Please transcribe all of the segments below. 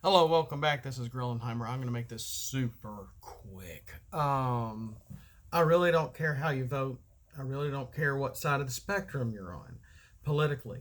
Hello, welcome back. This is Grillenheimer. I'm going to make this super quick. I really don't care how you vote. I really don't care what side of the spectrum you're on politically.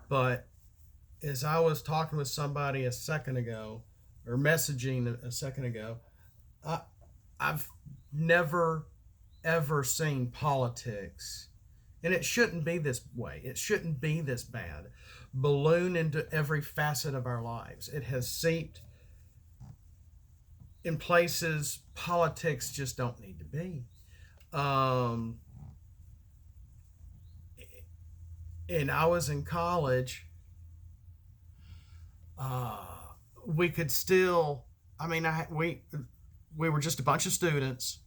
But as I was talking with somebody a second ago, or messaging a second ago, I, I've never ever seen politics, and it shouldn't be this way. It shouldn't be this bad. Balloon into every facet of our lives. It has seeped in places politics just don't need to be. Um, and I was in college. Uh, we could still. I mean, we were just a bunch of students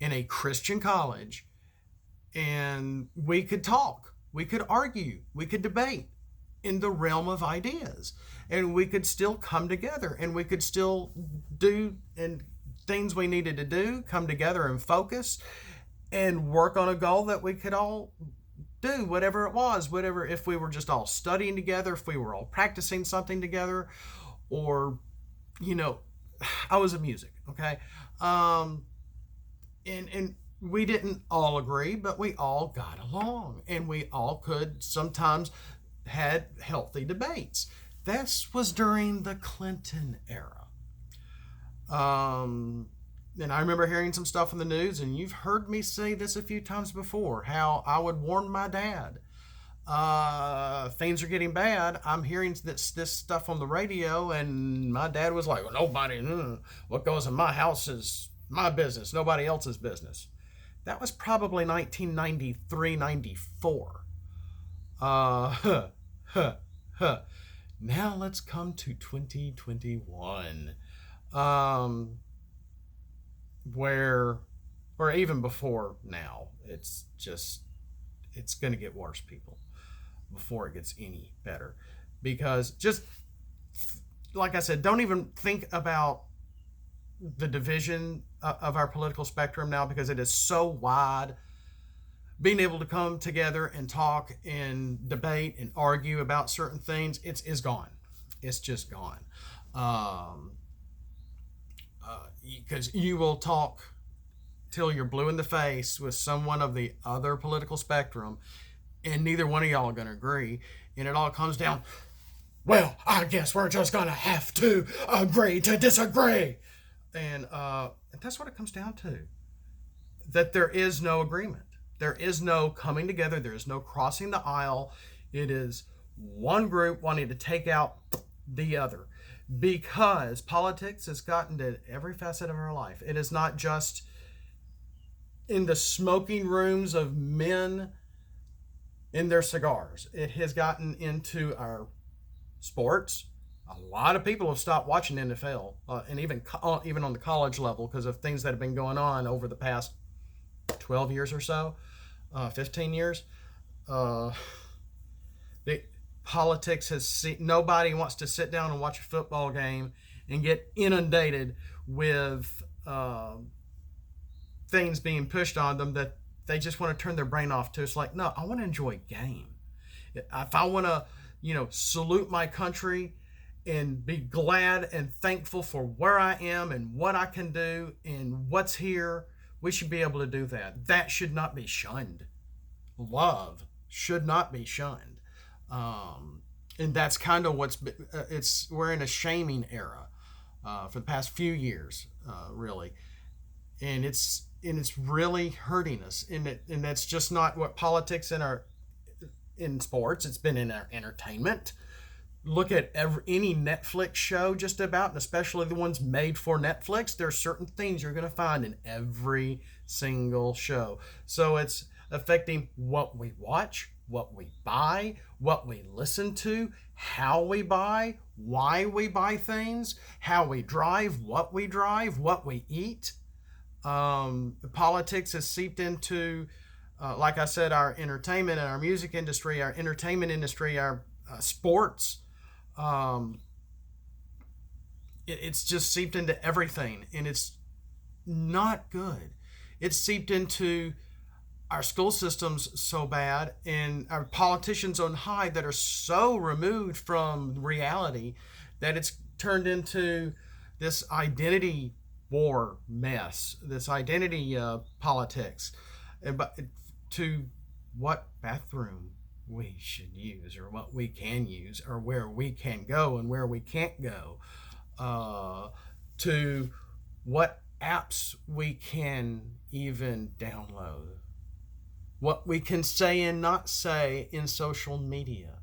in a Christian college, and we could talk, we could argue, we could debate in the realm of ideas, and we could still come together, and we could still do and things we needed to do, come together and focus and work on a goal that we could all do, whatever it was, whatever, if we were just all studying together, if we were all practicing something together, or you know I was in music, okay. And we didn't all agree, but we all got along, and we all could sometimes had healthy debates. This was during the Clinton era. And I remember hearing some stuff in the news, and you've heard me say this a few times before, how I would warn my dad. Things are getting bad. I'm hearing this stuff on the radio, and my dad was like, well, nobody, what goes in my house is my business, nobody else's business. That was probably 1993, 94. Huh, huh, huh. Now let's come to 2021. Um, where, or even before now, it's going to get worse, people, before it gets any better. Because just like I said, don't even think about the division of our political spectrum now, because it is so wide. Being able to come together and talk and debate and argue about certain things, it's gone. It's just gone. Um, because you will talk till you're blue in the face with someone of the other political spectrum, and neither one of y'all are going to agree, and it all comes down, well, I guess we're just going to have to agree to disagree. And that's what it comes down to, that there is no agreement, there is no coming together, there is no crossing the aisle. It is one group wanting to take out the other, because politics has gotten to every facet of our life. It is not just in the smoking rooms of men in their cigars. It has gotten into our sports. A lot of people have stopped watching NFL, and even on the college level, because of things that have been going on over the past 12 years or so, 15 years. Uh, the politics nobody wants to sit down and watch a football game and get inundated with things being pushed on them that they just want to turn their brain off to. It's like, no, I want to enjoy a game. If I want to, salute my country and be glad and thankful for where I am and what I can do and what's here, we should be able to do that. That should not be shunned. Love should not be shunned. And that's kind of we're in a shaming era for the past few years, really, and it's really hurting us. And that's just not what politics in sports. It's been in our entertainment. Look at any Netflix show, just about, and especially the ones made for Netflix. There are certain things you're going to find in every single show. So it's affecting what we watch, what we buy, what we listen to, how we buy, why we buy things, how we drive, what we eat. The politics has seeped into, like I said, our entertainment and our music industry, our entertainment industry, our sports. Um, it's just seeped into everything, and it's not good. It's seeped into our school systems so bad, and our politicians on high that are so removed from reality, that it's turned into this identity war mess, this identity politics, but to what bathroom we should use, or what we can use, or where we can go and where we can't go, to what apps we can even download, what we can say and not say in social media.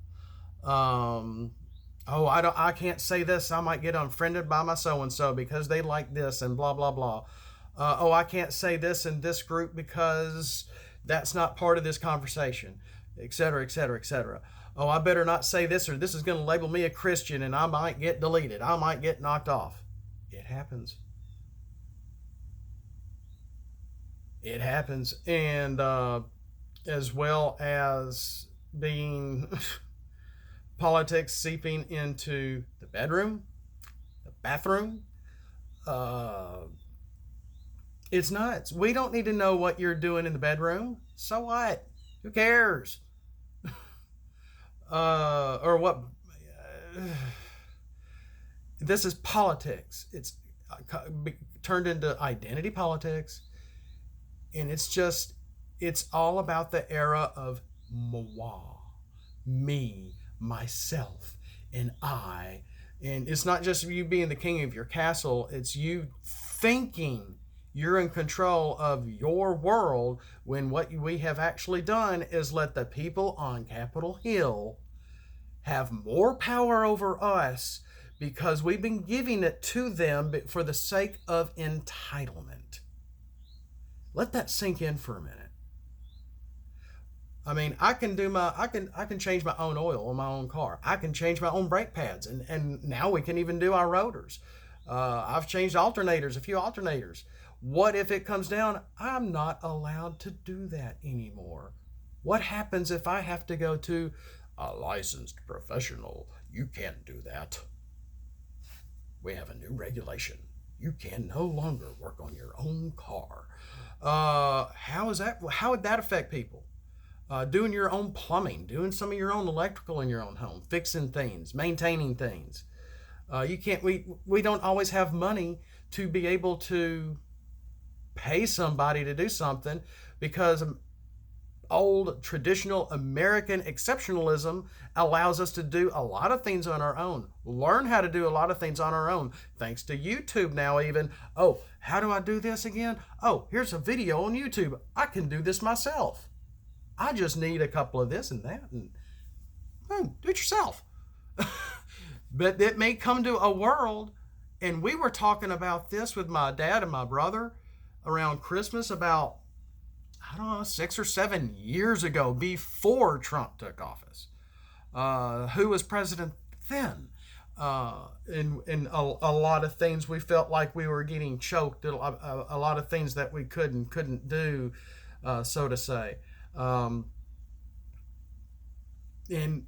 I can't say this. I might get unfriended by my so and so because they like this and blah blah blah. I can't say this in this group because that's not part of this conversation, etc., etc., etc. Oh, I better not say this, or this is going to label me a Christian and I might get deleted. I might get knocked off. It happens. It happens. And as well as being politics seeping into the bedroom, the bathroom. It's nuts. We don't need to know what you're doing in the bedroom. So what? Who cares? Or what? This is politics. It's turned into identity politics. And it's all about the era of moi, me, myself, and I. And it's not just you being the king of your castle, it's you thinking you're in control of your world, when what we have actually done is let the people on Capitol Hill have more power over us because we've been giving it to them for the sake of entitlement. Let that sink in for a minute. I mean, I can change my own oil on my own car. I can change my own brake pads, and now we can even do our rotors. I've changed alternators, a few alternators. What if it comes down? I'm not allowed to do that anymore. What happens if I have to go to a licensed professional? You can't do that. We have a new regulation. You can no longer work on your own car. How would that affect people? Doing your own plumbing, doing some of your own electrical in your own home, fixing things, maintaining things. We don't always have money to be able to pay somebody to do something, because old traditional American exceptionalism allows us to do a lot of things on our own, learn how to do a lot of things on our own, thanks to YouTube now even. Oh, how do I do this again? Oh, here's a video on YouTube. I can do this myself. I just need a couple of this and that, and do it yourself. But it may come to a world, and we were talking about this with my dad and my brother around Christmas about, I don't know, 6 or 7 years ago, before Trump took office. Who was president then? In a lot of things we felt like we were getting choked. A lot of things that we couldn't do, so to say. In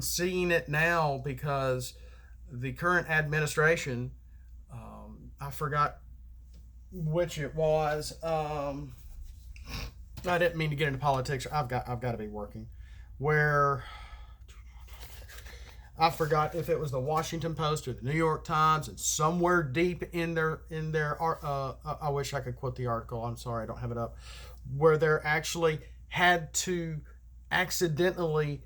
seeing it now, because the current administration, I forgot which it was. I didn't mean to get into politics. I've got to be working. Where I forgot if it was the Washington Post or the New York Times, and somewhere deep in their I wish I could quote the article. I'm sorry, I don't have it up. Where they're actually had to accidentally,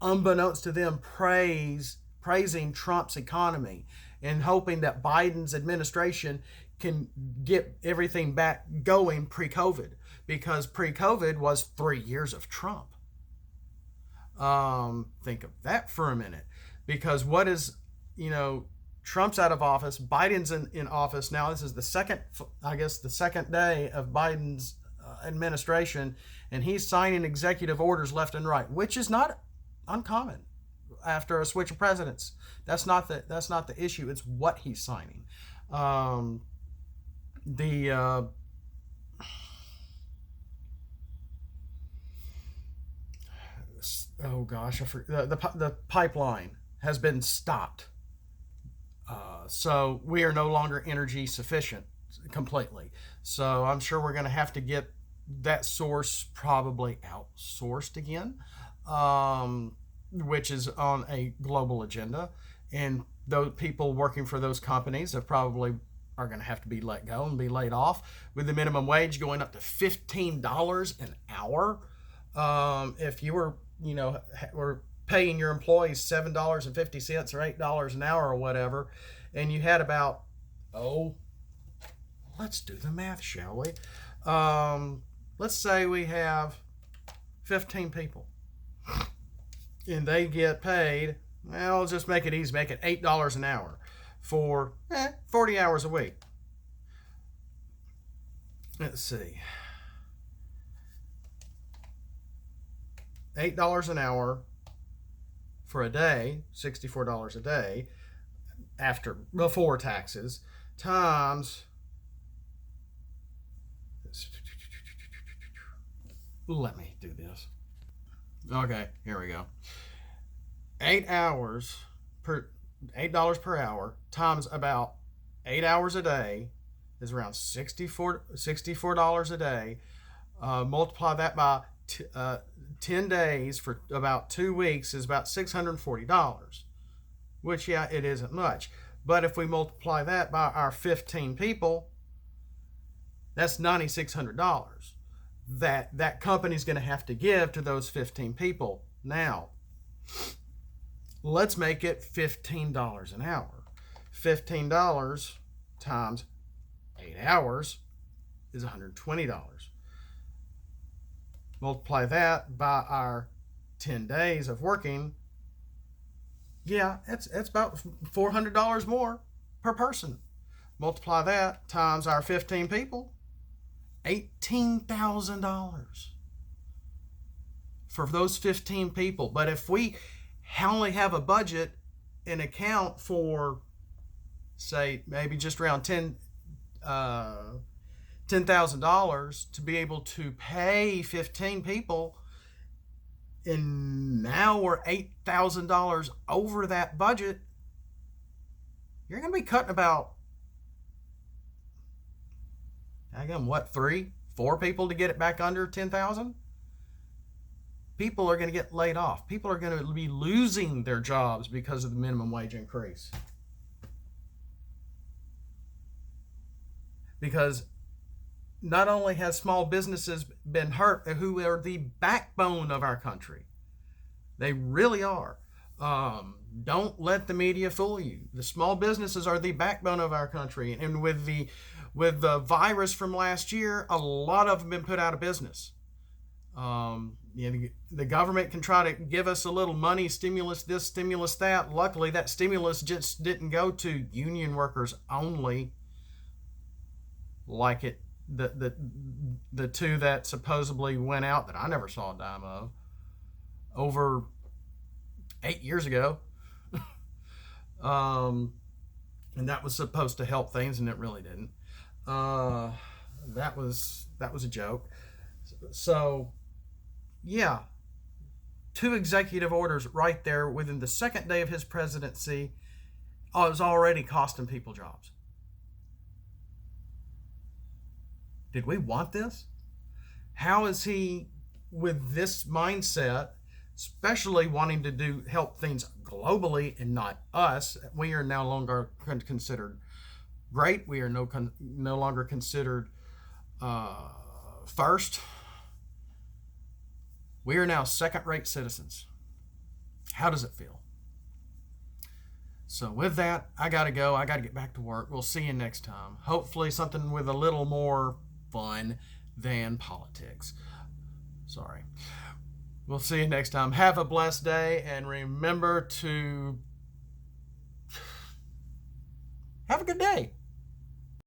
unbeknownst to them, praising Trump's economy and hoping that Biden's administration can get everything back going pre-COVID, because pre-COVID was 3 years of Trump. Think of that for a minute, because what is, Trump's out of office, Biden's in office now. This is the second day of Biden's administration, and he's signing executive orders left and right, which is not uncommon after a switch of presidents. That's not the issue. It's what he's signing. The pipeline has been stopped. So we are no longer energy sufficient completely. So I'm sure we're going to have to get that source probably outsourced again, which is on a global agenda. And those people working for those companies have probably are going to have to be let go and be laid off, with the minimum wage going up to $15 an hour. If you were, were paying your employees $7.50 or $8 an hour or whatever, and you had about, let's do the math, shall we? Let's say we have 15 people, and they get paid, well, let's just make it easy, make it $8 an hour for 40 hours a week. Let's see. $8 an hour for a day, $64 a day, before taxes, times, let me do this. Okay, here we go. $8 per hour times about 8 hours a day is around $64 a day. Multiply that by 10 days for about 2 weeks is about $640, which, yeah, it isn't much. But if we multiply that by our 15 people, that's $9,600 that company's going to have to give to those 15 people. Now, let's make it $15 an hour. $15 times 8 hours is $120. Multiply that by our 10 days of working. Yeah, it's about $400 more per person. Multiply that times our 15 people, $18,000 for those 15 people. But if we only have a budget and account for, say, maybe just around $10,000 to be able to pay 15 people, and now we're $8,000 over that budget, you're going to be cutting about, again, what, 3-4 people to get it back under 10,000? People are going to get laid off. People are going to be losing their jobs because of the minimum wage increase. Because not only has small businesses been hurt, who are the backbone of our country. They really are. Don't let the media fool you. The small businesses are the backbone of our country. And with the virus from last year, a lot of them have been put out of business. The government can try to give us a little money, stimulus this, stimulus that. Luckily, that stimulus just didn't go to union workers only, like the two that supposedly went out that I never saw a dime of over 8 years ago. And that was supposed to help things, and it really didn't. That was a joke. So, yeah, 2 executive orders right there within the second day of his presidency was already costing people jobs. Did we want this? How is he, with this mindset, especially wanting to help things globally and not us? We are no longer considered great. We are no longer considered first. We are now second-rate citizens. How does it feel? So with that, I got to go. I got to get back to work. We'll see you next time. Hopefully something with a little more fun than politics. Sorry. We'll see you next time. Have a blessed day, and remember to have a good day.